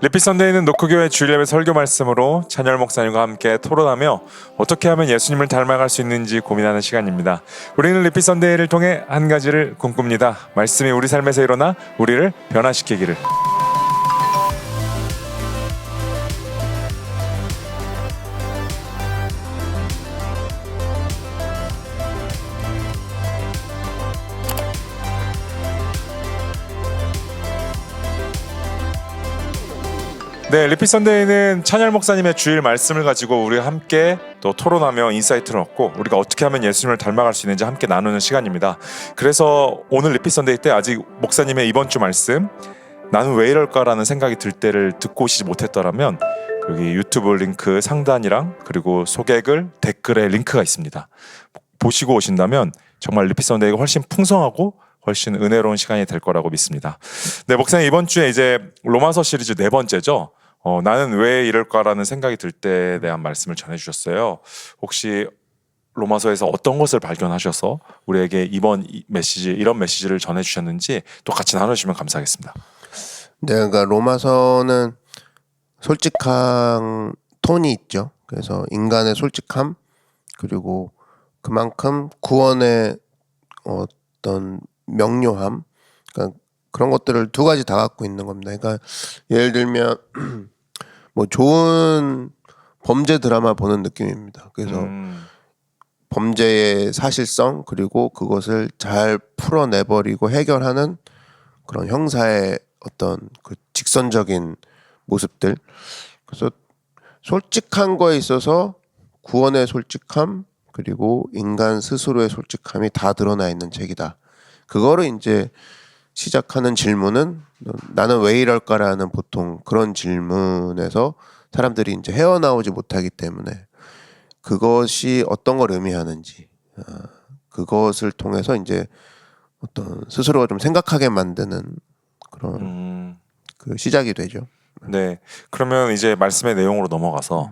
리피 선데이는 노크교회 주일예배 설교 말씀으로 찬열 목사님과 함께 토론하며 어떻게 하면 예수님을 닮아갈 수 있는지 고민하는 시간입니다. 우리는 리피 선데이를 통해 한 가지를 꿈꿉니다. 말씀이 우리 삶에서 일어나 우리를 변화시키기를. 네, 리피 선데이는 찬열 목사님의 주일 말씀을 가지고 우리가 함께 또 토론하며 인사이트를 얻고 우리가 어떻게 하면 예수님을 닮아갈 수 있는지 함께 나누는 시간입니다. 그래서 오늘 리피 선데이 때 아직 목사님의 이번 주 말씀 나는 왜 이럴까라는 생각이 들 때를 듣고 오시지 못했더라면 여기 유튜브 링크 상단이랑 그리고 소개글 댓글에 링크가 있습니다. 보시고 오신다면 정말 리피 선데이가 훨씬 풍성하고 훨씬 은혜로운 시간이 될 거라고 믿습니다. 네, 목사님 이번 주에 이제 로마서 시리즈 네 번째죠. 나는 왜 이럴까라는 생각이 들 때에 대한 말씀을 전해주셨어요. 혹시 로마서에서 어떤 것을 발견하셔서 우리에게 이번 이런 메시지를 전해주셨는지 또 같이 나눠주시면 감사하겠습니다. 네, 그러니까 로마서는 솔직한 톤이 있죠. 그래서 인간의 솔직함 그리고 그만큼 구원의 어떤 명료함, 그러니까 그런 것들을 두 가지 다 갖고 있는 겁니다. 그러니까 예를 들면 뭐 좋은 범죄 드라마 보는 느낌입니다. 그래서 범죄의 사실성 그리고 그것을 잘 풀어내버리고 해결하는 그런 형사의 어떤 그 직선적인 모습들. 그래서 솔직한 거에 있어서 구원의 솔직함 그리고 인간 스스로의 솔직함이 다 드러나 있는 책이다. 그거를 이제 시작하는 질문은 나는 왜 이럴까라는 보통 그런 질문에서 사람들이 이제 헤어나오지 못하기 때문에 그것이 어떤 걸 의미하는지 그것을 통해서 이제 어떤 스스로가 좀 생각하게 만드는 그런 그 시작이 되죠. 네, 그러면 이제 말씀의 내용으로 넘어가서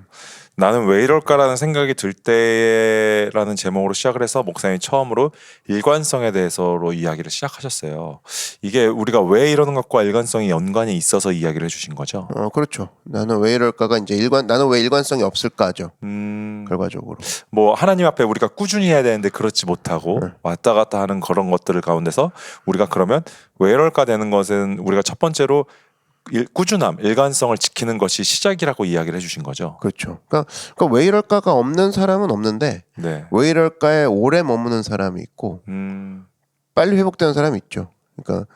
나는 왜 이럴까라는 생각이 들 때라는 제목으로 시작을 해서 목사님이 처음으로 일관성에 대해서로 이야기를 시작하셨어요. 이게 우리가 왜 이러는 것과 일관성이 연관이 있어서 이야기를 해주신 거죠? 그렇죠. 나는 왜 이럴까가 이제 나는 왜 일관성이 없을까죠. 결과적으로. 뭐 하나님 앞에 우리가 꾸준히 해야 되는데 그렇지 못하고 왔다 갔다 하는 그런 것들을 가운데서 우리가 그러면 왜 이럴까 되는 것은 우리가 첫 번째로 꾸준함, 일관성을 지키는 것이 시작이라고 이야기를 해주신 거죠. 그렇죠. 그러니까 왜 이럴까가 없는 사람은 없는데 네. 왜 이럴까에 오래 머무는 사람이 있고 빨리 회복되는 사람이 있죠. 그러니까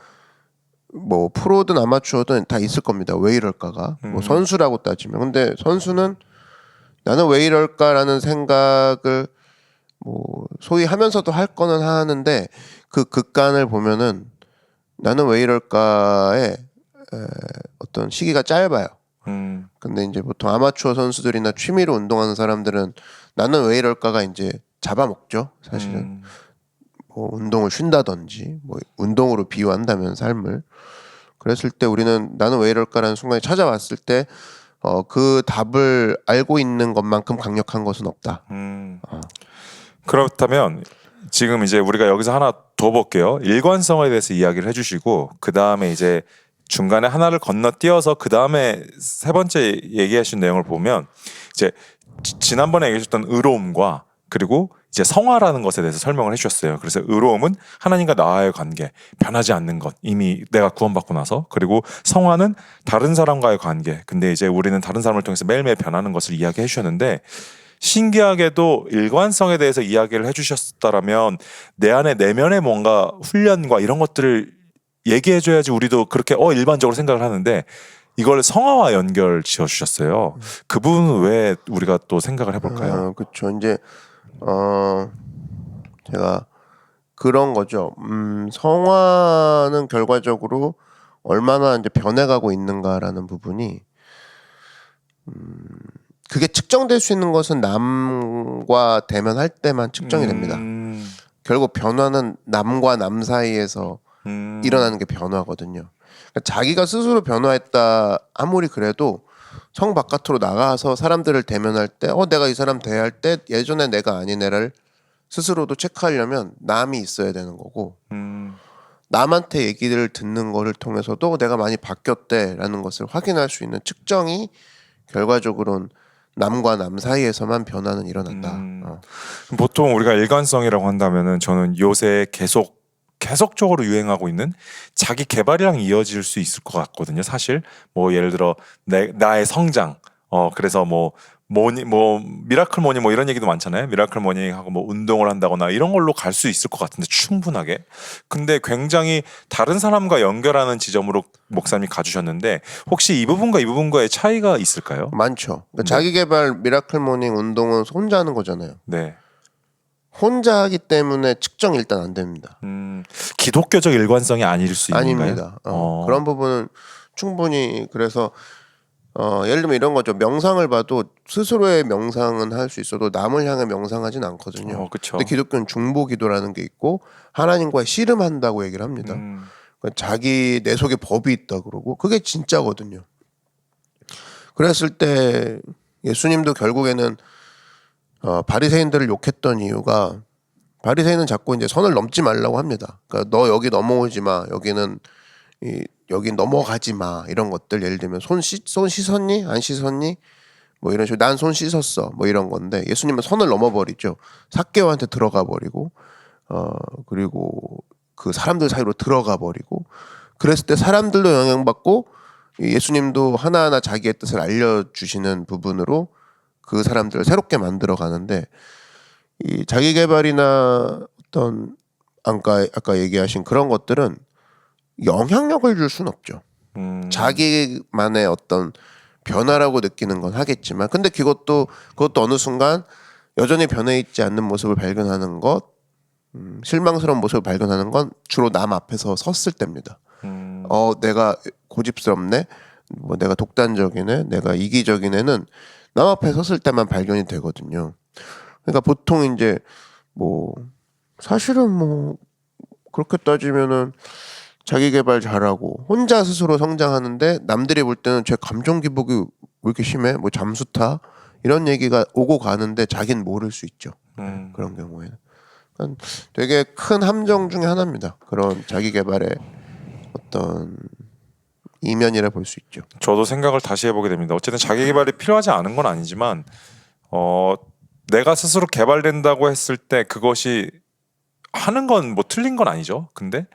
뭐 프로든 아마추어든 다 있을 겁니다. 왜 이럴까가 뭐 선수라고 따지면 근데 선수는 나는 왜 이럴까라는 생각을 뭐 소위 하면서도 할 거는 하는데 그 극간을 보면은 나는 왜 이럴까에 어떤 시기가 짧아요. 근데 이제 보통 아마추어 선수들이나 취미로 운동하는 사람들은 나는 왜 이럴까가 이제 잡아먹죠. 사실은 뭐 운동을 쉰다든지 뭐 운동으로 비유한다면 삶을 그랬을 때 우리는 나는 왜 이럴까라는 순간이 찾아왔을 때 그 답을 알고 있는 것만큼 강력한 것은 없다. 그렇다면 지금 이제 우리가 여기서 하나 더 볼게요. 일관성에 대해서 이야기를 해주시고 그 다음에 이제 중간에 하나를 건너뛰어서 그 다음에 세 번째 얘기하신 내용을 보면 이제 지난번에 얘기하셨던 의로움과 그리고 이제 성화라는 것에 대해서 설명을 해주셨어요. 그래서 의로움은 하나님과 나와의 관계, 변하지 않는 것, 이미 내가 구원받고 나서. 그리고 성화는 다른 사람과의 관계. 근데 이제 우리는 다른 사람을 통해서 매일매일 변하는 것을 이야기해 주셨는데 신기하게도 일관성에 대해서 이야기를 해주셨다라면 내 안에 내면의 뭔가 훈련과 이런 것들을 얘기해줘야지 우리도 그렇게 일반적으로 생각을 하는데 이걸 성화와 연결 지어주셨어요. 그 부분은 왜 우리가 또 생각을 해볼까요? 그렇죠. 이제 제가 그런 거죠. 성화는 결과적으로 얼마나 이제 변해가고 있는가라는 부분이 그게 측정될 수 있는 것은 남과 대면할 때만 측정이 됩니다. 결국 변화는 남과 남 사이에서 일어나는 게 변화거든요. 그러니까 자기가 스스로 변화했다 아무리 그래도 성 바깥으로 나가서 사람들을 대면할 때 내가 이 사람 대할 때 예전에 내가 아닌 애를 스스로도 체크하려면 남이 있어야 되는 거고 남한테 얘기를 듣는 거를 통해서도 내가 많이 바뀌었대라는 것을 확인할 수 있는 측정이 결과적으로는 남과 남 사이에서만 변화는 일어난다. 보통 우리가 일관성이라고 한다면은 저는 요새 계속적으로 유행하고 있는 자기 개발이랑 이어질 수 있을 것 같거든요. 사실 뭐 예를 들어 나의 성장, 그래서 미라클 모닝 뭐 이런 얘기도 많잖아요. 미라클 모닝 하고 뭐 운동을 한다거나 이런 걸로 갈 수 있을 것 같은데 충분하게. 근데 굉장히 다른 사람과 연결하는 지점으로 목사님이 가주셨는데 혹시 이 부분과 이 부분과의 차이가 있을까요? 많죠. 그러니까 네. 자기 개발 미라클 모닝 운동은 혼자 하는 거잖아요. 네. 혼자 하기 때문에 측정이 일단 안 됩니다. 기독교적 일관성이 아닐 수 있는가요? 아닙니다. 그런 부분은 충분히 그래서 예를 들면 이런 거죠. 명상을 봐도 스스로의 명상은 할 수 있어도 남을 향해 명상하진 않거든요. 그렇죠. 근데 기독교는 중보기도라는 게 있고 하나님과의 씨름한다고 얘기를 합니다. 그러니까 자기 내 속에 법이 있다 그러고 그게 진짜거든요. 그랬을 때 예수님도 결국에는 바리새인들을 욕했던 이유가 바리새인은 자꾸 이제 선을 넘지 말라고 합니다. 그러니까 너 여기 넘어오지 마. 여기 넘어가지 마. 이런 것들 예를 들면 손 씻었니? 안 씻었니? 뭐 이런 식으로 난 손 씻었어. 뭐 이런 건데 예수님은 선을 넘어버리죠. 삭개오한테 들어가 버리고 그리고 그 사람들 사이로 들어가 버리고 그랬을 때 사람들도 영향받고 예수님도 하나하나 자기의 뜻을 알려주시는 부분으로 그 사람들을 새롭게 만들어 가는데 이 자기 개발이나 어떤 아까 얘기하신 그런 것들은 영향력을 줄 수는 없죠. 자기만의 어떤 변화라고 느끼는 건 하겠지만 근데 그것도 어느 순간 여전히 변해 있지 않는 모습을 발견하는 것 실망스러운 모습을 발견하는 건 주로 남 앞에서 섰을 때입니다. 내가 고집스럽네, 뭐 내가 독단적이네, 내가 이기적이네는 남 앞에 섰을 때만 발견이 되거든요. 그러니까 보통 이제 뭐 사실은 뭐 그렇게 따지면은 자기 개발 잘하고 혼자 스스로 성장하는데 남들이 볼 때는 제 감정 기복이 왜 이렇게 심해? 뭐 잠수타 이런 얘기가 오고 가는데 자기는 모를 수 있죠. 그런 경우에는 그러니까 되게 큰 함정 중에 하나입니다. 그런 자기 개발의 어떤 이면이라 볼 수 있죠. 저도 생각을 다시 해보게 됩니다. 어쨌든 자기 개발이 필요하지 않은 건 아니지만 내가 스스로 개발된다고 했을 때 그것이 하는 건 뭐 틀린 건 아니죠. 근데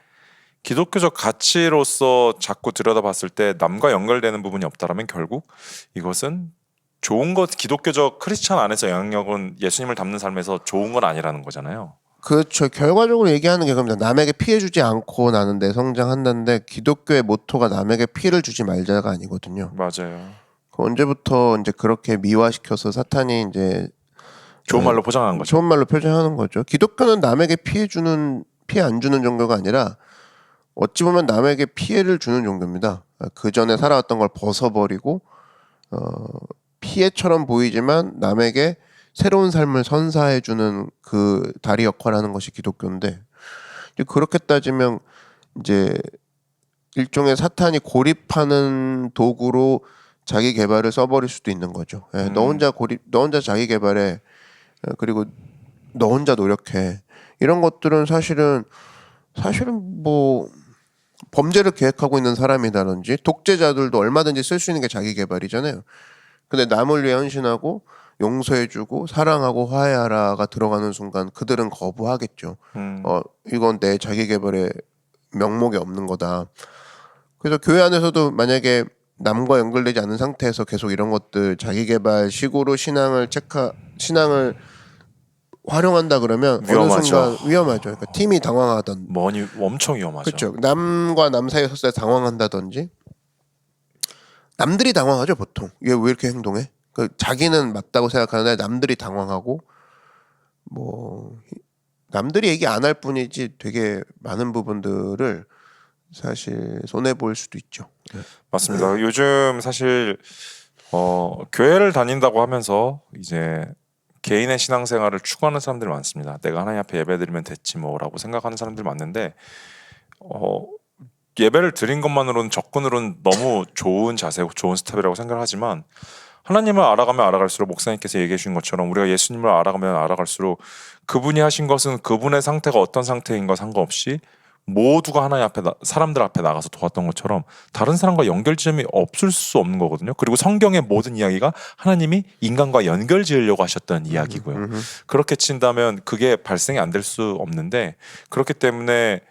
기독교적 가치로서 자꾸 들여다봤을 때 남과 연결되는 부분이 없다라면 결국 이것은 좋은 것, 기독교적 크리스찬 안에서 영향력은 예수님을 닮는 삶에서 좋은 건 아니라는 거잖아요. 그렇죠. 결과적으로 얘기하는 게 그겁니다. 남에게 피해 주지 않고 나는 내 성장한다는데 기독교의 모토가 남에게 피해를 주지 말자가 아니거든요. 맞아요. 언제부터 이제 그렇게 미화시켜서 사탄이 이제 좋은 말로 포장한 거죠. 좋은 말로 표현하는 거죠. 기독교는 남에게 피해 안 주는 종교가 아니라 어찌 보면 남에게 피해를 주는 종교입니다. 그 전에 살아왔던 걸 벗어버리고 피해처럼 보이지만 남에게 새로운 삶을 선사해주는 그 다리 역할하는 것이 기독교인데 그렇게 따지면 이제 일종의 사탄이 고립하는 도구로 자기 개발을 써버릴 수도 있는 거죠. 너 혼자 자기 개발해. 그리고 너 혼자 노력해. 이런 것들은 사실은 뭐 범죄를 계획하고 있는 사람이라든지 독재자들도 얼마든지 쓸 수 있는 게 자기 개발이잖아요. 근데 남을 위해 헌신하고 용서해주고 사랑하고 화해하라가 들어가는 순간 그들은 거부하겠죠. 이건 내 자기 개발의 명목에 없는 거다. 그래서 교회 안에서도 만약에 남과 연결되지 않은 상태에서 계속 이런 것들 자기 개발 식으로 신앙을 활용한다 그러면 위험하죠. 어느 순간 위험하죠. 그러니까 팀이 당황하던 엄청 위험하죠. 그렇죠. 남과 남 사이에 섰을 때 당황한다든지 남들이 당황하죠 보통. 얘 왜 이렇게 행동해? 자기는 맞다고 생각하는데 남들이 당황하고 뭐 남들이 얘기 안 할 뿐이지 되게 많은 부분들을 사실 손해 볼 수도 있죠. 맞습니다. 요즘 사실 교회를 다닌다고 하면서 이제 개인의 신앙생활을 추구하는 사람들이 많습니다. 내가 하나님 앞에 예배드리면 됐지 뭐라고 생각하는 사람들이 많은데 예배를 드린 것만으로는 접근으로는 너무 좋은 자세, 좋은 스텝이라고 생각을 하지만 하나님을 알아가면 알아갈수록 목사님께서 얘기해 주신 것처럼 우리가 예수님을 알아가면 알아갈수록 그분이 하신 것은 그분의 상태가 어떤 상태인 것 상관없이 모두가 하나님 앞에 사람들 앞에 나가서 도왔던 것처럼 다른 사람과 연결점이 없을 수 없는 거거든요. 그리고 성경의 모든 이야기가 하나님이 인간과 연결 지으려고 하셨던 이야기고요. 그렇게 친다면 그게 발생이 안 될 수 없는데, 그렇기 때문에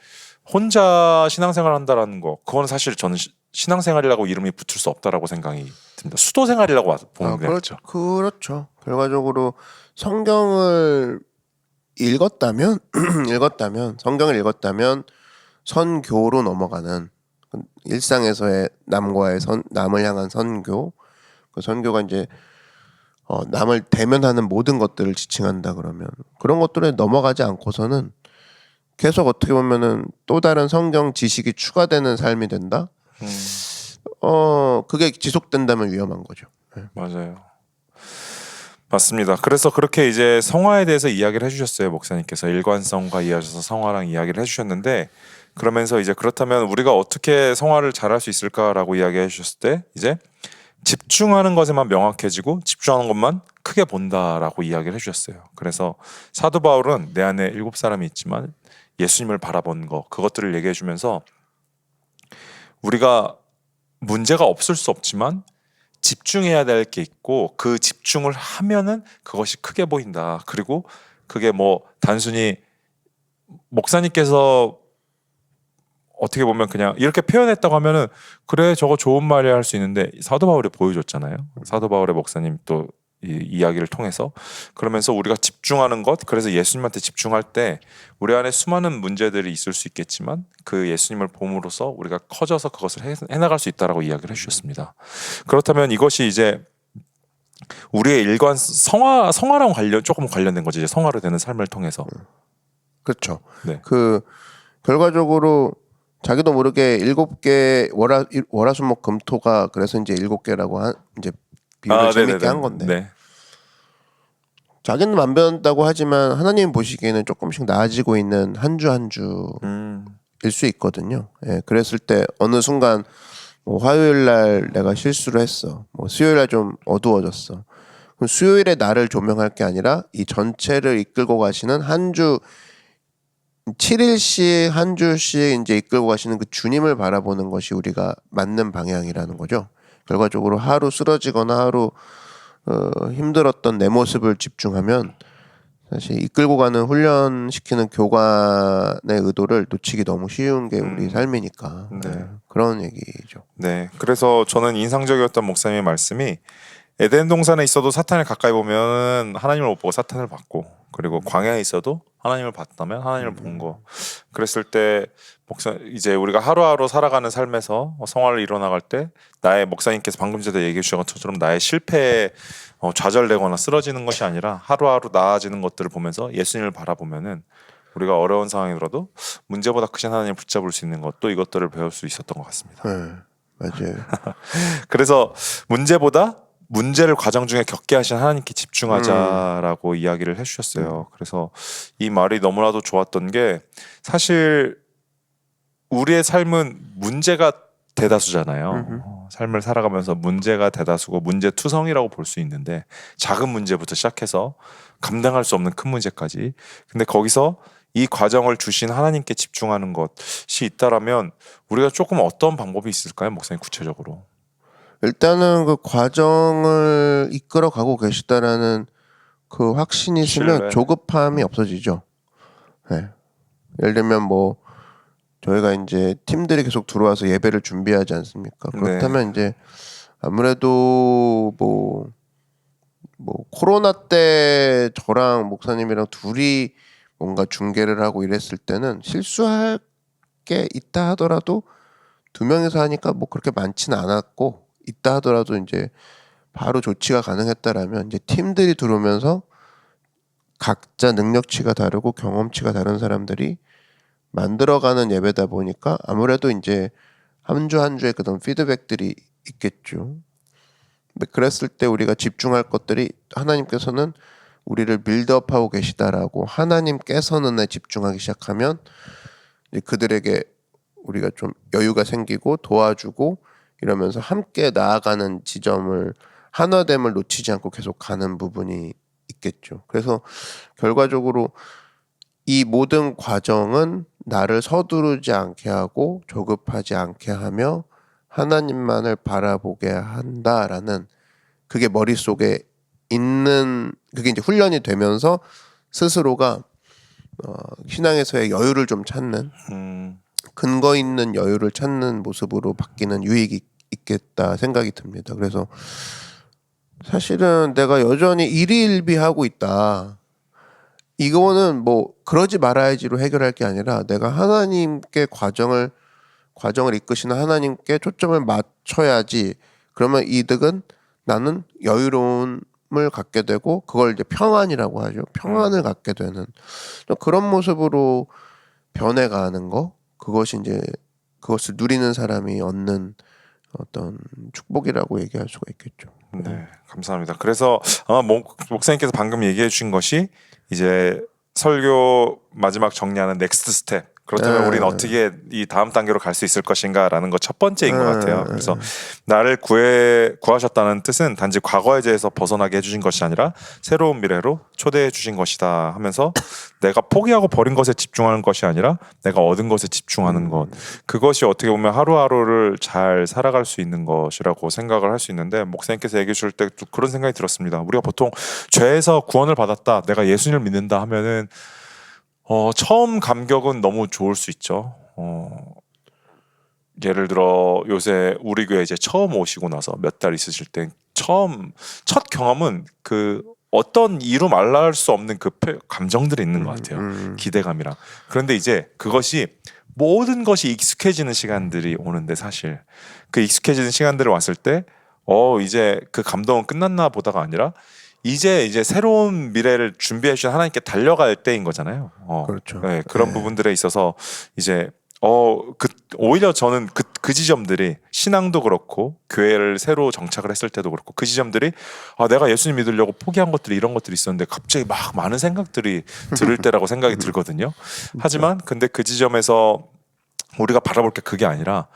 혼자 신앙생활 한다라는 거, 그건 사실 저는 신앙생활이라고 이름이 붙을 수 없다라고 생각이 듭니다. 수도생활이라고 보면 되겠죠. 그렇죠. 결과적으로 성경을 읽었다면 성경을 읽었다면 선교로 넘어가는 일상에서의 남과의 남을 향한 선교. 그 선교가 이제 남을 대면하는 모든 것들을 지칭한다 그러면 그런 것들에 넘어가지 않고서는 계속 어떻게 보면은 또 다른 성경 지식이 추가되는 삶이 된다. 그게 지속된다면 위험한 거죠. 네. 맞아요. 맞습니다. 그래서 그렇게 이제 성화에 대해서 이야기를 해주셨어요. 목사님께서 일관성과 이어져서 성화랑 이야기를 해주셨는데, 그러면서 이제 그렇다면 우리가 어떻게 성화를 잘할 수 있을까라고 이야기해 주셨을 때, 이제 집중하는 것에만 명확해지고 집중하는 것만 크게 본다라고 이야기를 해주셨어요. 그래서 사도 바울은 내 안에 7사람이 있지만 예수님을 바라본 거, 그것들을 얘기해 주면서 우리가 문제가 없을 수 없지만 집중해야 될 게 있고, 그 집중을 하면은 그것이 크게 보인다. 그리고 그게 뭐 단순히 목사님께서 어떻게 보면 그냥 이렇게 표현했다고 하면은 그래 저거 좋은 말이야 할 수 있는데, 사도 바울이 보여줬잖아요. 사도 바울의 목사님 또 이 이야기를 통해서. 그러면서 우리가 집중하는 것, 그래서 예수님한테 집중할 때 우리 안에 수많은 문제들이 있을 수 있겠지만 그 예수님을 봄으로써 우리가 커져서 그것을 해나갈 수 있다라고 이야기를 해주셨습니다. 그렇다면 이것이 이제 우리의 일관 성화랑 조금 관련된 거죠. 이제 성화로 되는 삶을 통해서. 그렇죠. 네. 그 결과적으로 자기도 모르게 7개 월화수목금토가 그래서 이제 7개라고 이제 비유를 재밌게 한 건데. 네. 자기는 안 변한다고 하지만 하나님 보시기에는 조금씩 나아지고 있는 한 주 한 주일 수 있거든요. 예, 그랬을 때 어느 순간 뭐 화요일 날 내가 실수를 했어. 뭐 수요일 날 좀 어두워졌어. 그럼 수요일에 나를 조명할 게 아니라 이 전체를 이끌고 가시는 한 주 7일씩 한 주씩 이제 이끌고 가시는 그 주님을 바라보는 것이 우리가 맞는 방향이라는 거죠. 결과적으로 하루 쓰러지거나 하루 힘들었던 내 모습을 집중하면 사실 이끌고 가는 훈련시키는 교관의 의도를 놓치기 너무 쉬운 게 우리 삶이니까. 네. 그런 얘기죠. 네. 그래서 저는 인상적이었던 목사님의 말씀이, 에덴 동산에 있어도 사탄을 가까이 보면 하나님을 못 보고 사탄을 봤고, 그리고 광야에 있어도 하나님을 봤다면 하나님을 본 거. 그랬을 때 이제 우리가 하루하루 살아가는 삶에서 성화를 이뤄나갈 때 나의, 목사님께서 방금 전에 얘기해 주신 것처럼 나의 실패에 좌절되거나 쓰러지는 것이 아니라 하루하루 나아지는 것들을 보면서 예수님을 바라보면은 우리가 어려운 상황이 들어도 문제보다 크신 하나님을 붙잡을 수 있는 것도, 이것들을 배울 수 있었던 것 같습니다. 네, 맞아요. 그래서 문제를 과정 중에 겪게 하신 하나님께 집중하자라고 이야기를 해주셨어요. 그래서 이 말이 너무나도 좋았던 게, 사실 우리의 삶은 문제가 대다수잖아요. 삶을 살아가면서 문제가 대다수고 문제투성이라고 볼 수 있는데, 작은 문제부터 시작해서 감당할 수 없는 큰 문제까지. 근데 거기서 이 과정을 주신 하나님께 집중하는 것이 있다라면 우리가 조금 어떤 방법이 있을까요, 목사님, 구체적으로? 일단은 그 과정을 이끌어 가고 계시다라는 그 확신이 있으면 신뢰. 조급함이 없어지죠. 네. 예를 들면 뭐 저희가 이제 팀들이 계속 들어와서 예배를 준비하지 않습니까? 그렇다면 이제 아무래도 뭐 코로나 때 저랑 목사님이랑 둘이 뭔가 중계를 하고 이랬을 때는 실수할 게 있다 하더라도 2명이서 하니까 뭐 그렇게 많지는 않았고, 있다 하더라도 이제 바로 조치가 가능했다라면 이제 팀들이 들어오면서 각자 능력치가 다르고 경험치가 다른 사람들이 만들어가는 예배다 보니까 아무래도 이제 한 주 한 주의 그런 피드백들이 있겠죠. 그랬을 때 우리가 집중할 것들이, 하나님께서는 우리를 빌드업하고 계시다라고 하나님께서는에 집중하기 시작하면 이제 그들에게 우리가 좀 여유가 생기고 도와주고 이러면서 함께 나아가는 지점을, 하나됨을 놓치지 않고 계속 가는 부분이 있겠죠. 그래서 결과적으로 이 모든 과정은 나를 서두르지 않게 하고 조급하지 않게 하며 하나님만을 바라보게 한다라는 그게 머릿속에 있는 그게 이제 훈련이 되면서 스스로가 신앙에서의 여유를 좀 찾는 근거 있는 여유를 찾는 모습으로 바뀌는 유익이 있겠다 생각이 듭니다. 그래서 사실은 내가 여전히 일희일비하고 있다. 이거는 뭐 그러지 말아야지로 해결할 게 아니라 내가 하나님께 과정을 이끄시는 하나님께 초점을 맞춰야지. 그러면 이득은 나는 여유로움을 갖게 되고 그걸 이제 평안이라고 하죠. 평안을 갖게 되는 그런 모습으로 변해가는 거. 그것이 이제 그것을 누리는 사람이 얻는 어떤 축복이라고 얘기할 수가 있겠죠. 네, 감사합니다. 그래서 아마 목사님께서 방금 얘기해 주신 것이 이제 설교 마지막 정리하는 넥스트 스텝. 그렇다면 우리는 어떻게 이 다음 단계로 갈 수 있을 것인가라는 것 첫 번째인 것 같아요. 그래서 나를 구하셨다는 뜻은 단지 과거에 대해서 벗어나게 해주신 것이 아니라 새로운 미래로 초대해 주신 것이다 하면서 내가 포기하고 버린 것에 집중하는 것이 아니라 내가 얻은 것에 집중하는 것. 그것이 어떻게 보면 하루하루를 잘 살아갈 수 있는 것이라고 생각을 할 수 있는데 목사님께서 얘기해 줄 때 그런 생각이 들었습니다. 우리가 보통 죄에서 구원을 받았다, 내가 예수님을 믿는다 하면은 처음 감격은 너무 좋을 수 있죠. 예를 들어 요새 우리 교회 이제 처음 오시고 나서 몇 달 있으실 때 첫 경험은 그 어떤 이루 말할 수 없는 그 감정들이 있는 것 같아요. 기대감이랑. 그런데 이제 그것이 모든 것이 익숙해지는 시간들이 오는데 사실 그 익숙해지는 시간들이 왔을 때 이제 그 감동은 끝났나 보다가 아니라 이제 새로운 미래를 준비해 주신 하나님께 달려갈 때인 거잖아요. 그렇죠. 네, 그런 부분들에 있어서 이제 오히려 저는 그 지점들이 신앙도 그렇고 교회를 새로 정착을 했을 때도 그렇고 그 지점들이 내가 예수님 믿으려고 포기한 것들이 이런 것들이 있었는데 갑자기 막 많은 생각들이 들을 때라고 생각이 들거든요. 하지만 근데 그 지점에서 우리가 바라볼 게 그게 아니라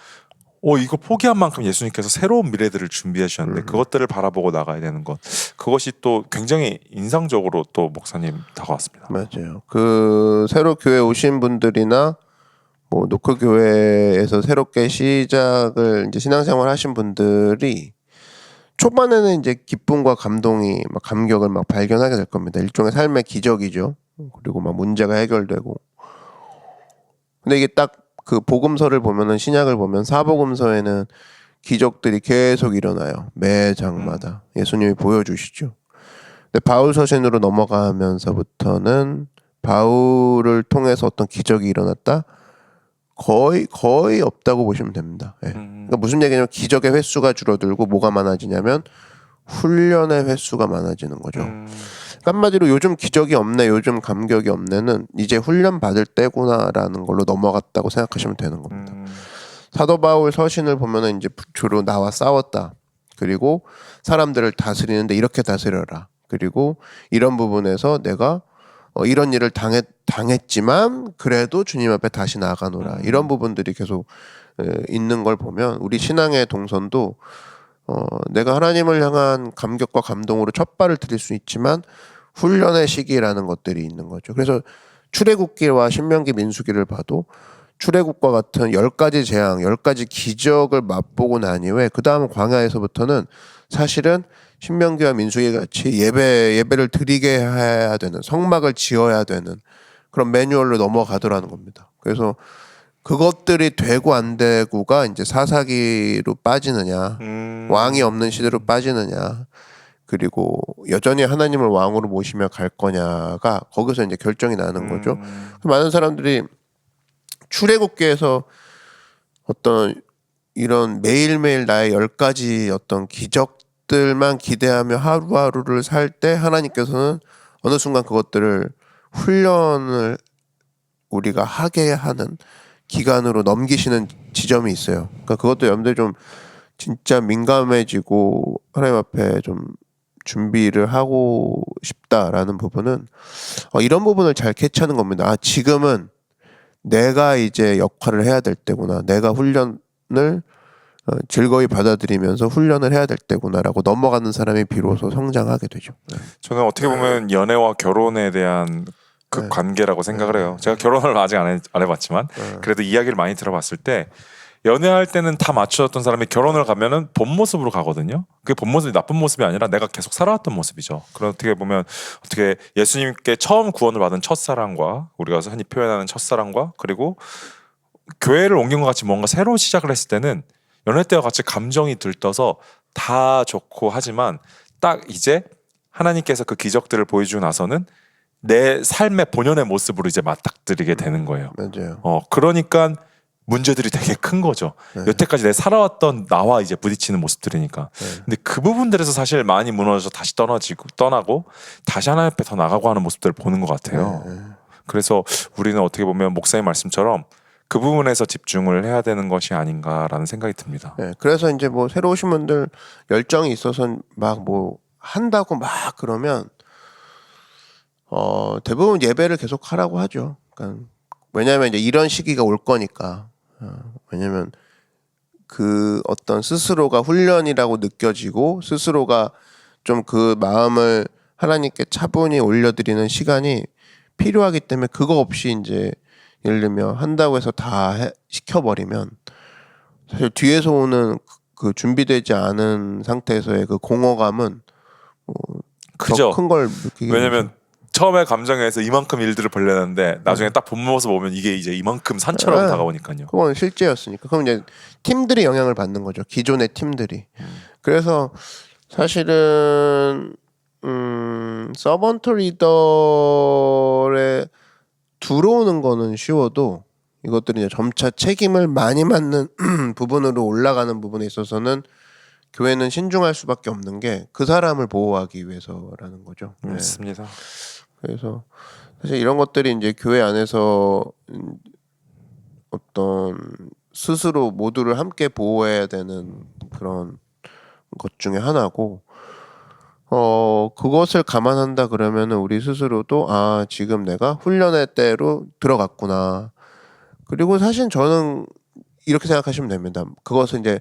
이거 포기한 만큼 예수님께서 새로운 미래들을 준비해 주셨는데 그것들을 바라보고 나가야 되는 것. 그것이 또 굉장히 인상적으로 또 목사님 다가왔습니다. 맞아요. 그 새로 교회 오신 분들이나 뭐 노크 교회에서 새롭게 시작을 이제 신앙생활 하신 분들이 초반에는 이제 기쁨과 감동이 막 감격을 막 발견하게 될 겁니다. 일종의 삶의 기적이죠. 그리고 막 문제가 해결되고. 근데 이게 딱 그 복음서를 보면은 신약을 보면 사복음서에는 기적들이 계속 일어나요. 매 장마다 예수님이 보여주시죠. 근데 바울 서신으로 넘어가면서부터는 바울을 통해서 어떤 기적이 일어났다? 거의 없다고 보시면 됩니다. 예. 그러니까 무슨 얘기냐면 기적의 횟수가 줄어들고 뭐가 많아지냐면 훈련의 횟수가 많아지는 거죠. 한마디로 요즘 기적이 없네, 요즘 감격이 없네는 이제 훈련 받을 때구나라는 걸로 넘어갔다고 생각하시면 되는 겁니다. 사도 바울 서신을 보면은 이제 주로 나와 싸웠다. 그리고 사람들을 다스리는데 이렇게 다스려라. 그리고 이런 부분에서 내가 이런 일을 당했지만 그래도 주님 앞에 다시 나아가노라. 이런 부분들이 계속 있는 걸 보면 우리 신앙의 동선도 내가 하나님을 향한 감격과 감동으로 첫 발을 들일 수 있지만 훈련의 시기라는 것들이 있는 거죠. 그래서 출애굽기와 신명기 민수기를 봐도 출애굽과 같은 10가지 재앙, 10가지 기적을 맛보고 난 이후에 그 다음 광야에서부터는 사실은 신명기와 민수기 같이 예배를 드리게 해야 되는 성막을 지어야 되는 그런 매뉴얼로 넘어가더라는 겁니다. 그래서 그것들이 되고 안 되고가 이제 사사기로 빠지느냐, 왕이 없는 시대로 빠지느냐, 그리고 여전히 하나님을 왕으로 모시며 갈 거냐가 거기서 이제 결정이 나는 거죠. 많은 사람들이 출애굽기에서 어떤 이런 매일매일 나의 10가지 어떤 기적들만 기대하며 하루하루를 살 때 하나님께서는 어느 순간 그것들을 훈련을 우리가 하게 하는 기간으로 넘기시는 지점이 있어요. 그러니까 그것도 염두에 좀 진짜 민감해지고 하나님 앞에 좀 준비를 하고 싶다라는 부분은 이런 부분을 잘 캐치하는 겁니다. 지금은 내가 이제 역할을 해야 될 때구나. 내가 훈련을 즐거이 받아들이면서 훈련을 해야 될 때구나라고 넘어가는 사람이 비로소 성장하게 되죠. 저는 어떻게 보면 연애와 결혼에 대한 그 네. 관계라고 생각을 해요. 제가 결혼을 아직 안 해봤지만 그래도 이야기를 많이 들어봤을 때 연애할 때는 다 맞춰졌던 사람이 결혼을 가면은 본 모습으로 가거든요. 그게 본 모습이 나쁜 모습이 아니라 내가 계속 살아왔던 모습이죠. 그럼 어떻게 보면 어떻게 예수님께 처음 구원을 받은 첫사랑과 우리가 흔히 표현하는 첫사랑과 그리고 교회를 옮긴 것 같이 뭔가 새로운 시작을 했을 때는 연애 때와 같이 감정이 들떠서 다 좋고 하지만 딱 이제 하나님께서 그 기적들을 보여주고 나서는 내 삶의 본연의 모습으로 이제 맞닥뜨리게 되는 거예요. 맞아요. 그러니까 문제들이 되게 큰 거죠. 네. 여태까지 내가 살아왔던 나와 이제 부딪히는 모습들이니까. 근데 그 부분들에서 사실 많이 무너져서 다시 떠나고 다시 하나님 앞에 더 나가고 하는 모습들을 보는 것 같아요. 그래서 우리는 어떻게 보면 목사님 말씀처럼 그 부분에서 집중을 해야 되는 것이 아닌가라는 생각이 듭니다. 네, 그래서 이제 뭐 새로 오신 분들 열정이 있어서 막 뭐 한다고 막 그러면 대부분 예배를 계속 하라고 하죠. 그러니까 왜냐하면 이제 이런 시기가 올 거니까. 왜냐하면 그 어떤 스스로가 훈련이라고 느껴지고 스스로가 좀 그 마음을 하나님께 차분히 올려드리는 시간이 필요하기 때문에 그거 없이 이제 예를 들면 한다고 해서 다 시켜버리면 사실 뒤에서 오는 그 준비되지 않은 상태에서의 그 공허감은 그죠. 더 큰 걸 느끼게 왜냐면 되죠. 처음에 감정에서 이만큼 일들을 벌렸는데 나중에 딱 본 모습 보면 이게 이제 이만큼 산처럼 네. 다가오니까요. 그건 실제였으니까. 그럼 이제 팀들이 영향을 받는 거죠. 기존의 팀들이. 그래서 사실은 서번트 리더에 들어오는 거는 쉬워도 이것들이 이제 점차 책임을 많이 맡는 부분으로 올라가는 부분에 있어서는 교회는 신중할 수밖에 없는 게 그 사람을 보호하기 위해서라는 거죠. 네. 맞습니다. 그래서 사실 이런 것들이 이제 교회 안에서 어떤 스스로 모두를 함께 보호해야 되는 그런 것 중에 하나고 그것을 감안한다 그러면은 우리 스스로도 지금 내가 훈련의 때로 들어갔구나. 그리고 사실 저는 이렇게 생각하시면 됩니다. 그것을 이제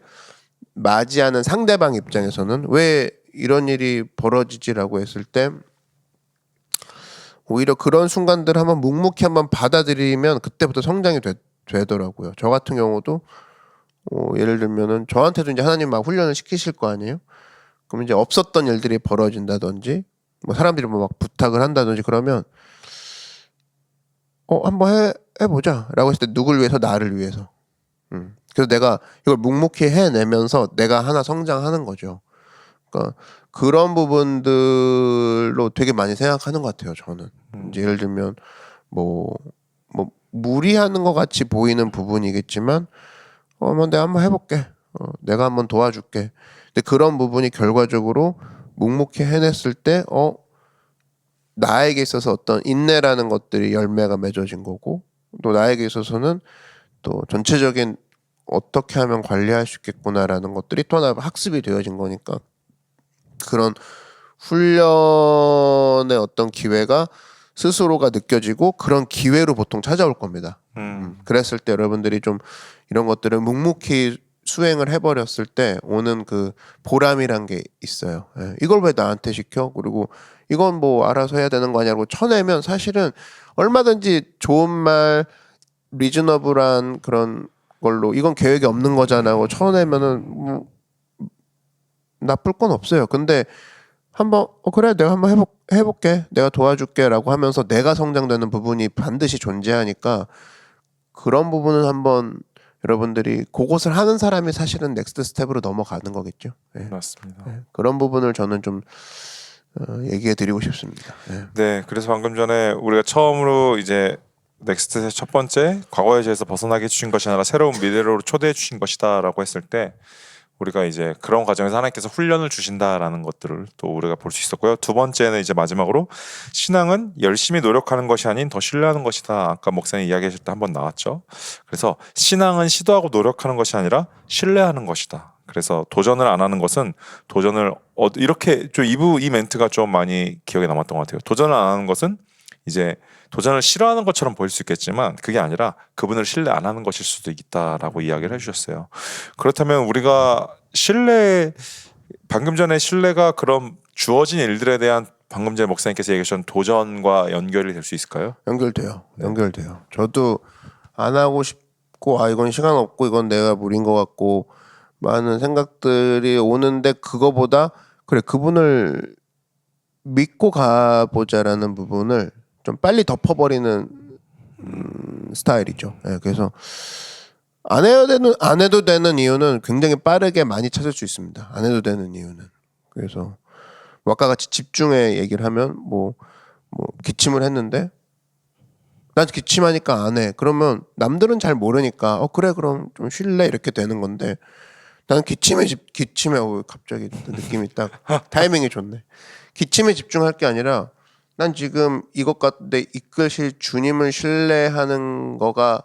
맞이하는 상대방 입장에서는 왜 이런 일이 벌어지지라고 했을 때 오히려 그런 순간들 한번 묵묵히 한번 받아들이면 그때부터 성장이 되더라고요. 저 같은 경우도 예를 들면은 저한테도 이제 하나님 막 훈련을 시키실 거 아니에요. 그럼 이제 없었던 일들이 벌어진다든지 뭐 사람들이 뭐 막 부탁을 한다든지 그러면 한번 해보자라고 했을 때 누굴 위해서? 나를 위해서. 그래서 내가 이걸 묵묵히 해내면서 내가 하나 성장하는 거죠. 그러니까 그런 부분들로 되게 많이 생각하는 것 같아요. 저는 이제 예를 들면 뭐 무리하는 것 같이 보이는 부분이겠지만 내가 한번 해볼게. 내가 한번 도와줄게. 근데 그런 부분이 결과적으로 묵묵히 해냈을 때 나에게 있어서 어떤 인내라는 것들이 열매가 맺어진 거고 또 나에게 있어서는 또 전체적인 어떻게 하면 관리할 수 있겠구나라는 것들이 또 하나 학습이 되어진 거니까 그런 훈련의 어떤 기회가 스스로가 느껴지고 그런 기회로 보통 찾아올 겁니다. 그랬을 때 여러분들이 좀 이런 것들을 묵묵히 수행을 해버렸을 때 오는 그 보람이란 게 있어요. 이걸 왜 나한테 시켜? 그리고 이건 뭐 알아서 해야 되는 거 아니냐고 쳐내면 사실은 얼마든지 좋은 말 리즈너블한 그런 걸로 이건 계획이 없는 거잖아고 쳐내면은 뭐 나쁠 건 없어요. 근데 한번 그래 내가 한번 해볼게 내가 도와줄게라고 하면서 내가 성장되는 부분이 반드시 존재하니까 그런 부분은 한번 여러분들이 그것을 하는 사람이 사실은 넥스트 스텝으로 넘어가는 거겠죠. 네. 맞습니다. 그런 부분을 저는 좀 얘기해 드리고 싶습니다. 네, 그래서 방금 전에 우리가 처음으로 이제 넥스트의 첫 번째 과거의 죄에서 벗어나게 해주신 것이 아니라 새로운 미래로 초대해 주신 것이다라고 했을 때 우리가 이제 그런 과정에서 하나님께서 훈련을 주신다라는 것들을 또 우리가 볼 수 있었고요. 두 번째는 이제 마지막으로 신앙은 열심히 노력하는 것이 아닌 더 신뢰하는 것이다. 아까 목사님 이야기하실 때 한번 나왔죠. 그래서 신앙은 시도하고 노력하는 것이 아니라 신뢰하는 것이다. 그래서 도전을 안 하는 것은 도전을 이렇게 좀 이 멘트가 좀 많이 기억에 남았던 것 같아요. 도전을 안 하는 것은 이제 도전을 싫어하는 것처럼 보일 수 있겠지만 그게 아니라 그분을 신뢰 안 하는 것일 수도 있다라고 이야기를 해주셨어요. 그렇다면 우리가 방금 전에 신뢰가 그런 주어진 일들에 대한 방금 전에 목사님께서 얘기하신 도전과 연결이 될 수 있을까요? 연결돼요. 연결돼요. 저도 안 하고 싶고 이건 시간 없고 이건 내가 무리인 것 같고 많은 생각들이 오는데 그거보다 그래 그분을 믿고 가보자라는 부분을 좀 빨리 덮어버리는 스타일이죠. 네, 그래서 안 해도 되는 이유는 굉장히 빠르게 많이 찾을 수 있습니다. 안 해도 되는 이유는. 그래서 아까 같이 집중해 얘기를 하면 뭐 기침을 했는데 난 기침하니까 안 해. 그러면 남들은 잘 모르니까 그래 그럼 좀 쉴래 이렇게 되는 건데 나는 기침에 갑자기 느낌이 딱 타이밍이 좋네. 기침에 집중할 게 아니라 난 지금 이것 같은데 이끄실 주님을 신뢰하는 거가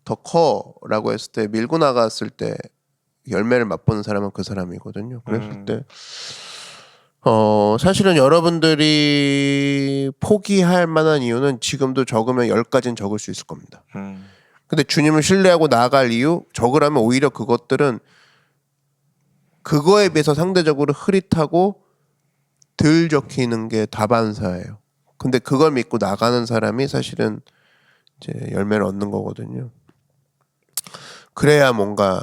더 커라고 했을 때 밀고 나갔을 때 열매를 맛보는 사람은 그 사람이거든요. 그랬을 때 사실은 여러분들이 포기할 만한 이유는 지금도 적으면 10가지는 적을 수 있을 겁니다. 근데 주님을 신뢰하고 나아갈 이유 적으라면 오히려 그것들은 그거에 비해서 상대적으로 흐릿하고 덜 적히는 게 다반사예요. 근데 그걸 믿고 나가는 사람이 사실은 이제 열매를 얻는 거거든요. 그래야 뭔가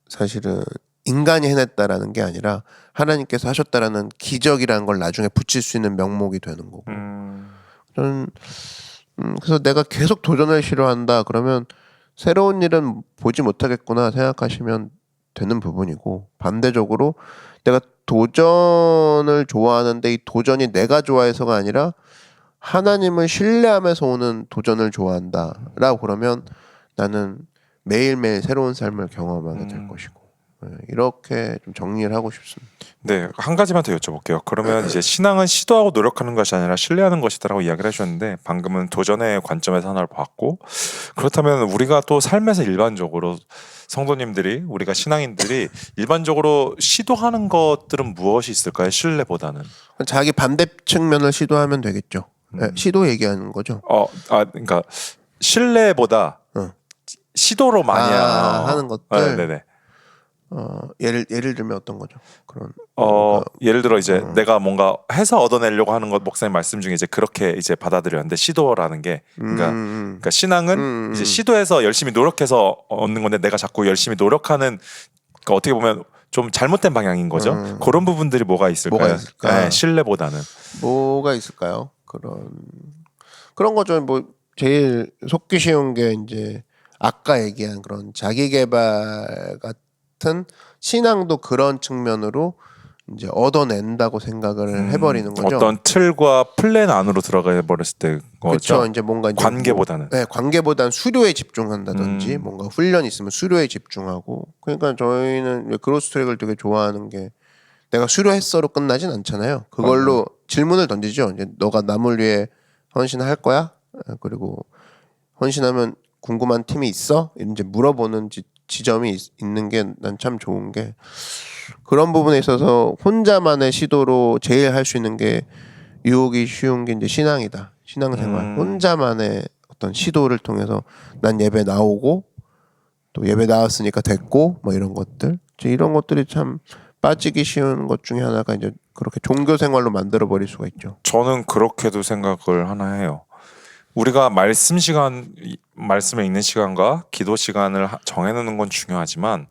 사실은 인간이 해냈다라는 게 아니라 하나님께서 하셨다라는 기적이라는 걸 나중에 붙일 수 있는 명목이 되는 거고. 저는 그래서 내가 계속 도전을 싫어한다 그러면 새로운 일은 보지 못하겠구나 생각하시면 되는 부분이고, 반대적으로 내가 도전을 좋아하는데 이 도전이 내가 좋아해서가 아니라 하나님을 신뢰하면서 오는 도전을 좋아한다라고 그러면 나는 매일매일 새로운 삶을 경험하게 될 것이고, 이렇게 좀 정리를 하고 싶습니다. 네, 한 가지만 더 여쭤볼게요. 그러면 이제 신앙은 시도하고 노력하는 것이 아니라 신뢰하는 것이다라고 이야기를 해주셨는데 방금은 도전의 관점에서 하나를 봤고, 그렇다면 우리가 또 삶에서 일반적으로 성도님들이, 우리가 신앙인들이 일반적으로 시도하는 것들은 무엇이 있을까요? 신뢰보다는. 자기 반대 측면을 시도하면 되겠죠. 네, 시도 얘기하는 거죠. 그러니까 신뢰보다 시도로 많이 하는 것들. 네네. 예를 들면 어떤 거죠? 그런 예를 들어 이제 내가 뭔가 해서 얻어내려고 하는 것, 목사님 말씀 중에 이제 그렇게 이제 받아들였는데, 시도라는 게 그러니까 신앙은 이제 시도해서 열심히 노력해서 얻는 건데 내가 자꾸 열심히 노력하는, 그러니까 어떻게 보면 좀 잘못된 방향인 거죠. 그런 부분들이 뭐가 있을까요? 네, 신뢰보다는 뭐가 있을까요? 그런 거죠. 뭐 제일 속기 쉬운 게 이제 아까 얘기한 그런 자기 개발 같은 신앙도 그런 측면으로 이제 얻어낸다고 생각을 해버리는 거죠. 어떤 틀과 플랜 안으로 들어가 버렸을 때 거죠. 그렇죠. 이제 뭔가 이제 관계보다는. 관계보다는 수료에 집중한다든지 뭔가 훈련 있으면 수료에 집중하고. 그러니까 저희는 그로스트랙을 되게 좋아하는 게 내가 수료했어로 끝나진 않잖아요. 그걸로 질문을 던지죠. 이제 너가 남을 위해 헌신할 거야? 그리고 헌신하면 궁금한 팀이 있어? 이제 물어보는 지점이 있는 게 난 참 좋은 게, 그런 부분에 있어서 혼자만의 시도로 제일 할 수 있는 게 유혹이 쉬운 게 이제 신앙이다. 신앙생활. 혼자만의 어떤 시도를 통해서 난 예배 나오고 또 예배 나왔으니까 됐고 뭐 이런 것들. 이런 것들이 참 빠지기 쉬운 것 중에 하나가 이제 그렇게 종교 생활로 만들어 버릴 수가 있죠. 저는 그렇게도 생각을 하나 해요. 우리가 말씀을 읽는 시간과 기도 시간을 정해놓는 건 중요하지만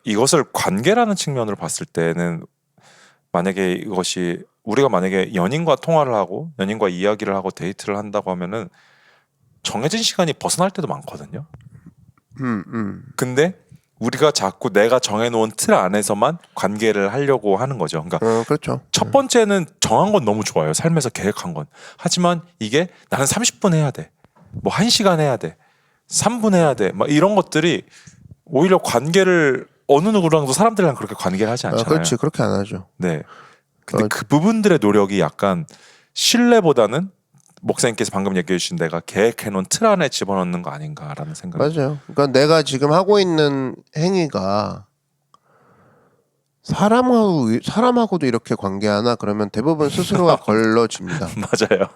이것을 관계라는 측면으로 봤을 때는, 만약에 이것이 우리가 만약에 연인과 통화를 하고 연인과 이야기를 하고 데이트를 한다고 하면은 정해진 시간이 벗어날 때도 많거든요. 근데 우리가 자꾸 내가 정해놓은 틀 안에서만 관계를 하려고 하는 거죠. 그러니까 그렇죠. 첫 번째는 정한 건 너무 좋아요. 삶에서 계획한 건. 하지만 이게 나는 30분 해야 돼. 뭐 1시간 해야 돼. 3분 해야 돼. 막 이런 것들이 오히려 관계를, 어느 누구랑도 사람들이랑 그렇게 관계를 하지 않잖아요. 그렇지. 그렇게 안 하죠. 네. 근데 그 부분들의 노력이 약간 신뢰보다는 목사님께서 방금 얘기해 주신 내가 계획해놓은 틀 안에 집어넣는 거 아닌가라는 생각이. 맞아요. 그러니까 내가 지금 하고 있는 행위가 사람하고도 이렇게 관계하나 그러면 대부분 스스로가 걸러집니다. 맞아요.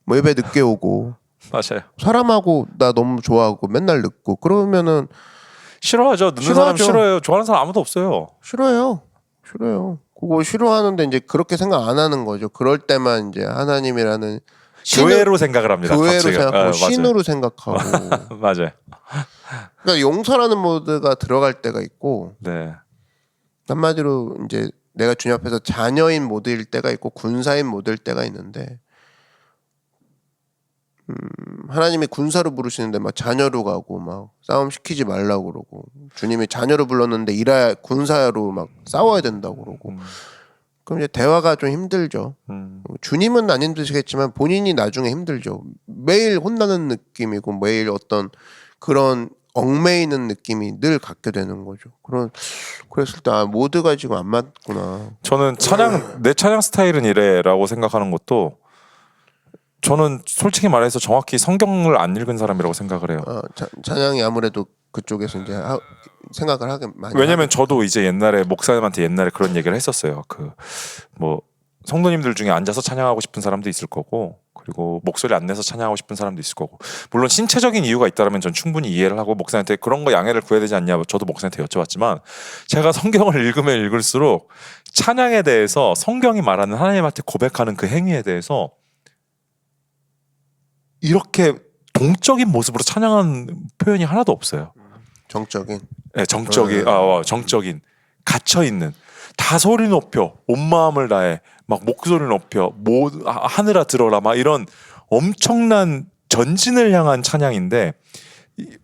뭐 예배 늦게 오고 맞아요. 사람하고 나 너무 좋아하고 맨날 늦고 그러면은 싫어하죠. 늦는 사람 싫어해요. 좋아하는 사람 아무도 없어요. 싫어요. 그거 싫어하는데 이제 그렇게 생각 안 하는 거죠. 그럴 때만 이제 하나님이라는 교회로 생각을 합니다. 교회로 갑자기. 생각하고 신으로 생각하고 맞아요. 그러니까 용서라는 모드가 들어갈 때가 있고 네. 한마디로 이제 내가 주님 앞에서 자녀인 모드일 때가 있고 군사인 모드일 때가 있는데 하나님이 군사로 부르시는데 막 자녀로 가고 막 싸움 시키지 말라고 그러고 주님이 자녀로 불렀는데 군사로 막 싸워야 된다고 그러고 그럼 이제 대화가 좀 힘들죠. 주님은 안 힘드시겠지만 본인이 나중에 힘들죠. 매일 혼나는 느낌이고 매일 어떤 그런 얽매이는 느낌이 늘 갖게 되는 거죠. 그랬을 때 모드가 지금 안 맞구나. 저는 내 찬양 스타일은 이래라고 생각하는 것도 저는 솔직히 말해서 정확히 성경을 안 읽은 사람이라고 생각을 해요. 찬양이 아무래도 그쪽에서 이제 생각을 하게 많이. 왜냐면 저도 이제 옛날에 목사님한테 그런 얘기를 했었어요. 그 뭐 성도님들 중에 앉아서 찬양하고 싶은 사람도 있을 거고, 그리고 목소리 안 내서 찬양하고 싶은 사람도 있을 거고, 물론 신체적인 이유가 있다면 전 충분히 이해를 하고 목사한테 그런 거 양해를 구해야 되지 않냐, 저도 목사한테 여쭤봤지만 제가 성경을 읽으면 읽을수록 찬양에 대해서 성경이 말하는 하나님한테 고백하는 그 행위에 대해서 이렇게 동적인 모습으로 찬양한 표현이 하나도 없어요. 정적인. 네, 정적인 갇혀 있는. 다 소리 높여, 온 마음을 다해, 막 목소리 높여, 하늘아 들어라, 막 이런 엄청난 전진을 향한 찬양인데,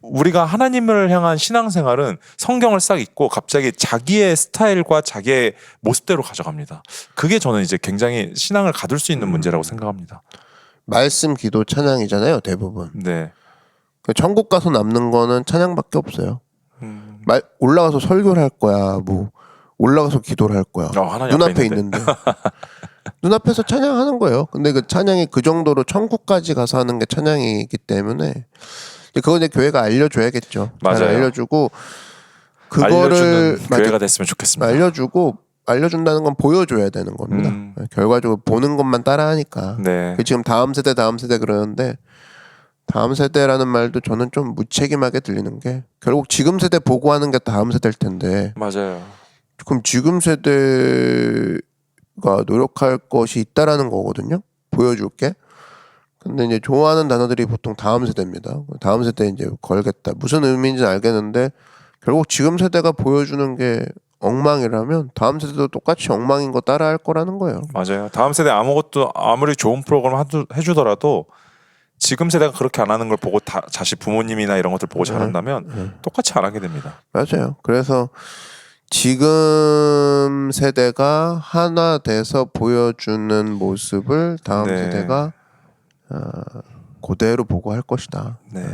우리가 하나님을 향한 신앙생활은 성경을 싹 읽고 갑자기 자기의 스타일과 자기의 모습대로 가져갑니다. 그게 저는 이제 굉장히 신앙을 가둘 수 있는 문제라고 생각합니다. 말씀, 기도, 찬양이잖아요, 대부분. 네. 천국 가서 남는 거는 찬양밖에 없어요. 올라가서 설교를 할 거야, 뭐 올라가서 기도를 할 거야. 눈앞에 있는데. 눈앞에서 찬양하는 거예요. 근데 그 찬양이 그 정도로 천국까지 가서 하는 게 찬양이기 때문에 그거 이제 교회가 알려줘야겠죠. 맞아요. 잘 알려주고 그거를 교회가 됐으면 좋겠습니다. 알려준다는 건 보여줘야 되는 겁니다. 결과적으로 보는 것만 따라하니까. 네. 지금 다음 세대 그러는데 다음 세대라는 말도 저는 좀 무책임하게 들리는 게 결국 지금 세대 보고 하는 게 다음 세대일 텐데. 맞아요. 그럼 지금 세대가 노력할 것이 있다라는 거거든요. 보여줄게. 근데 이제 좋아하는 단어들이 보통 다음 세대입니다. 다음 세대 이제 걸겠다. 무슨 의미인지는 알겠는데 결국 지금 세대가 보여주는 게 엉망이라면 다음 세대도 똑같이 엉망인 거 따라할 거라는 거예요. 맞아요. 다음 세대 아무리 좋은 프로그램 해주더라도 지금 세대가 그렇게 안 하는 걸 보고 자식 부모님이나 이런 것들 보고 잘한다면 똑같이 안 하게 됩니다. 맞아요. 그래서 지금 세대가 하나 돼서 보여주는 모습을 다음 세대가 그대로 보고 할 것이다. 네.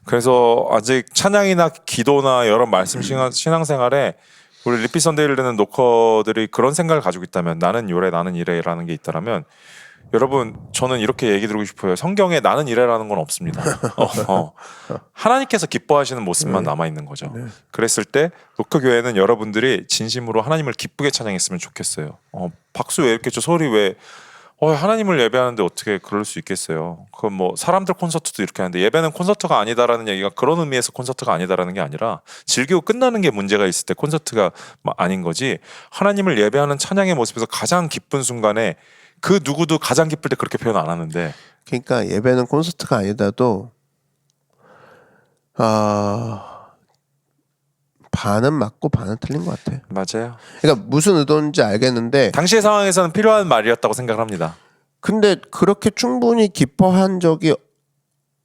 그래서 아직 찬양이나 기도나 여러 말씀 신앙생활에 우리 리피 선데이를 듣는 노커들이 그런 생각을 가지고 있다면, 나는 요래 나는 이래라는 게 있다면, 여러분 저는 이렇게 얘기 드리고 싶어요. 성경에 나는 이래라는 건 없습니다. 하나님께서 기뻐하시는 모습만 남아있는 거죠. 그랬을 때 노커 교회는 여러분들이 진심으로 하나님을 기쁘게 찬양했으면 좋겠어요. 박수 왜 이렇게 쳐? 소리 왜? 하나님을 예배하는데 어떻게 그럴 수 있겠어요. 그건 뭐 사람들 콘서트도 이렇게 하는데 예배는 콘서트가 아니다라는 얘기가 그런 의미에서 콘서트가 아니다라는 게 아니라 즐기고 끝나는 게 문제가 있을 때 콘서트가 아닌 거지, 하나님을 예배하는 찬양의 모습에서 가장 기쁜 순간에 그 누구도 가장 기쁠 때 그렇게 표현 안 하는데, 그러니까 예배는 콘서트가 아니다도 반은 맞고 반은 틀린 것 같아. 맞아요. 그러니까 무슨 의도인지 알겠는데 당시의 상황에서는 필요한 말이었다고 생각을 합니다. 근데 그렇게 충분히 기뻐한 적이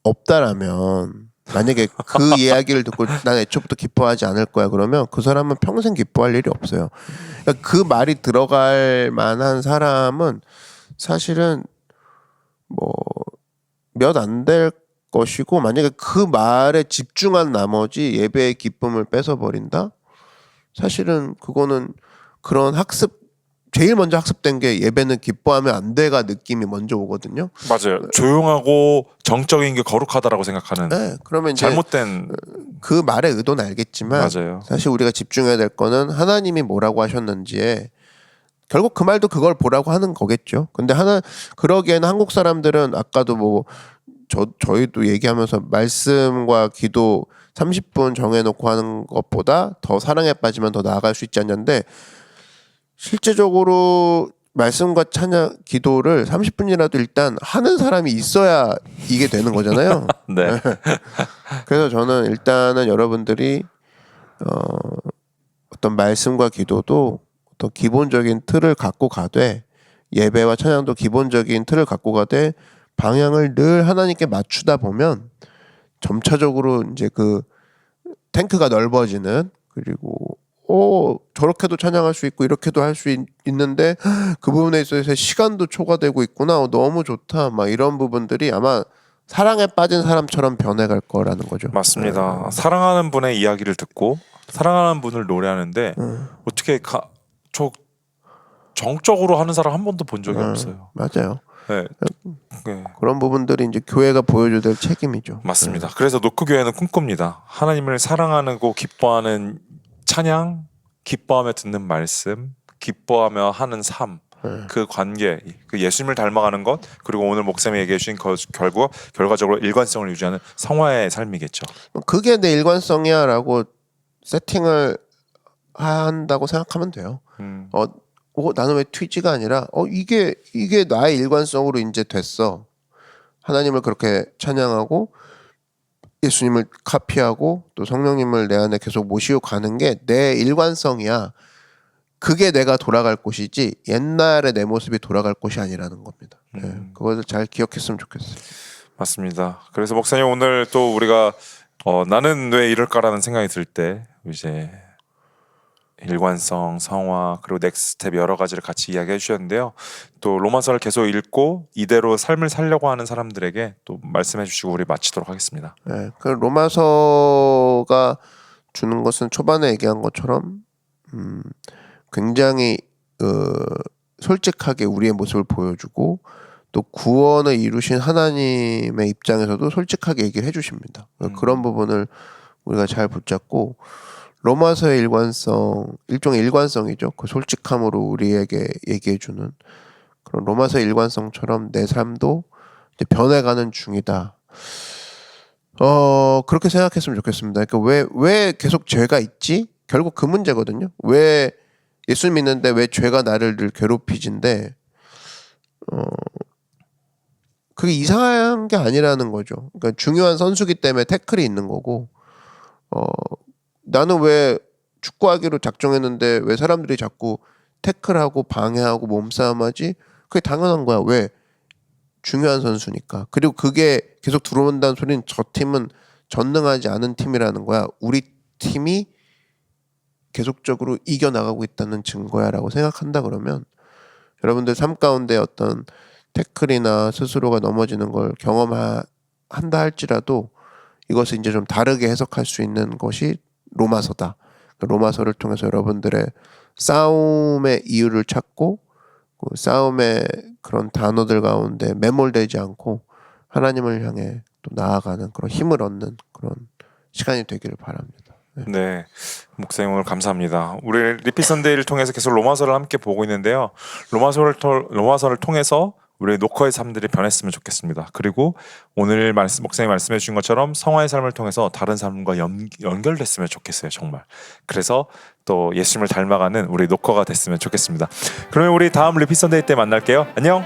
없다라면, 만약에 그 이야기를 듣고 난 애초부터 기뻐하지 않을 거야 그러면 그 사람은 평생 기뻐할 일이 없어요. 그러니까 그 말이 들어갈 만한 사람은 사실은 뭐 몇 안 될 것이고, 만약에 그 말에 집중한 나머지 예배의 기쁨을 뺏어버린다? 사실은 그거는 그런 제일 먼저 학습된 게 예배는 기뻐하면 안 돼가 느낌이 먼저 오거든요. 맞아요. 조용하고 정적인 게 거룩하다라고 생각하는. 네, 그러면 이제 잘못된 그 말의 의도는 알겠지만 맞아요. 사실 우리가 집중해야 될 거는 하나님이 뭐라고 하셨는지에, 결국 그 말도 그걸 보라고 하는 거겠죠. 근데 그러기에는 한국 사람들은 아까도 뭐 저희도 얘기하면서 말씀과 기도 30분 정해놓고 하는 것보다 더 사랑에 빠지면 더 나아갈 수 있지 않냐는데, 실제적으로 말씀과 찬양 기도를 30분이라도 일단 하는 사람이 있어야 이게 되는 거잖아요. 네. 그래서 저는 일단은 여러분들이 어떤 말씀과 기도도 어떤 기본적인 틀을 갖고 가되 예배와 찬양도 기본적인 틀을 갖고 가되 방향을 늘 하나님께 맞추다 보면 점차적으로 이제 그 탱크가 넓어지는 그리고 저렇게도 찬양할 수 있고 이렇게도 할 수 있는데 그 부분에 있어서 시간도 초과되고 있구나. 너무 좋다. 막 이런 부분들이 아마 사랑에 빠진 사람처럼 변해갈 거라는 거죠. 맞습니다. 사랑하는 분의 이야기를 듣고 사랑하는 분을 노래하는데 어떻게 정적으로 하는 사람 한 번도 본 적이 없어요. 맞아요. 네. 네. 그런 부분들이 이제 교회가 보여줘야 될 책임이죠. 맞습니다. 그래서 노크 교회는 꿈꿉니다. 하나님을 사랑하고 기뻐하는 찬양, 기뻐하며 듣는 말씀, 기뻐하며 하는 삶, 그 관계, 그 예수님을 닮아가는 것, 그리고 오늘 목사님이 얘기해 주신 결과적으로 일관성을 유지하는 성화의 삶이겠죠. 그게 내 일관성이야라고 세팅을 한다고 생각하면 돼요. 나는 왜 튀지가 아니라 이게 나의 일관성으로 이제 됐어. 하나님을 그렇게 찬양하고 예수님을 카피하고 또 성령님을 내 안에 계속 모시고 가는 게 내 일관성이야. 그게 내가 돌아갈 곳이지 옛날의 내 모습이 돌아갈 곳이 아니라는 겁니다. 그것을 잘 기억했으면 좋겠어요. 맞습니다. 그래서 목사님 오늘 또 우리가 나는 왜 이럴까라는 생각이 들 때 이제 일관성, 성화 그리고 넥스트 스텝 여러 가지를 같이 이야기해 주셨는데요. 또 로마서를 계속 읽고 이대로 삶을 살려고 하는 사람들에게 또 말씀해 주시고 우리 마치도록 하겠습니다. 네, 그 로마서가 주는 것은 초반에 얘기한 것처럼 굉장히 솔직하게 우리의 모습을 보여주고 또 구원을 이루신 하나님의 입장에서도 솔직하게 얘기를 해주십니다. 그런 부분을 우리가 잘 붙잡고 로마서의 일관성, 일종의 일관성이죠. 그 솔직함으로 우리에게 얘기해주는 그런 로마서의 일관성처럼 내 삶도 이제 변해가는 중이다. 그렇게 생각했으면 좋겠습니다. 그러니까 왜 계속 죄가 있지? 결국 그 문제거든요. 왜 예수 믿는데 왜 죄가 나를 늘 괴롭히진데 그게 이상한 게 아니라는 거죠. 그러니까 중요한 선수기 때문에 태클이 있는 거고 나는 왜 축구하기로 작정했는데 왜 사람들이 자꾸 태클하고 방해하고 몸싸움하지? 그게 당연한 거야. 왜? 중요한 선수니까. 그리고 그게 계속 들어온다는 소리는 저 팀은 전능하지 않은 팀이라는 거야. 우리 팀이 계속적으로 이겨나가고 있다는 증거야라고 생각한다 그러면 여러분들 삶 가운데 어떤 태클이나 스스로가 넘어지는 걸 경험한다 할지라도 이것을 이제 좀 다르게 해석할 수 있는 것이 로마서다. 로마서를 통해서 여러분들의 싸움의 이유를 찾고 그 싸움의 그런 단어들 가운데 매몰되지 않고 하나님을 향해 또 나아가는 그런 힘을 얻는 그런 시간이 되기를 바랍니다. 네, 목사님 오늘 감사합니다. 우리 리피 선데이를 통해서 계속 로마서를 함께 보고 있는데요. 로마서를 통해서 우리 노커의 삶들이 변했으면 좋겠습니다. 그리고 오늘 목사님 말씀해 주신 것처럼 성화의 삶을 통해서 다른 삶과 연결됐으면 좋겠어요. 정말. 그래서 또 예수님을 닮아가는 우리 노커가 됐으면 좋겠습니다. 그러면 우리 다음 리피 선데이 때 만날게요. 안녕.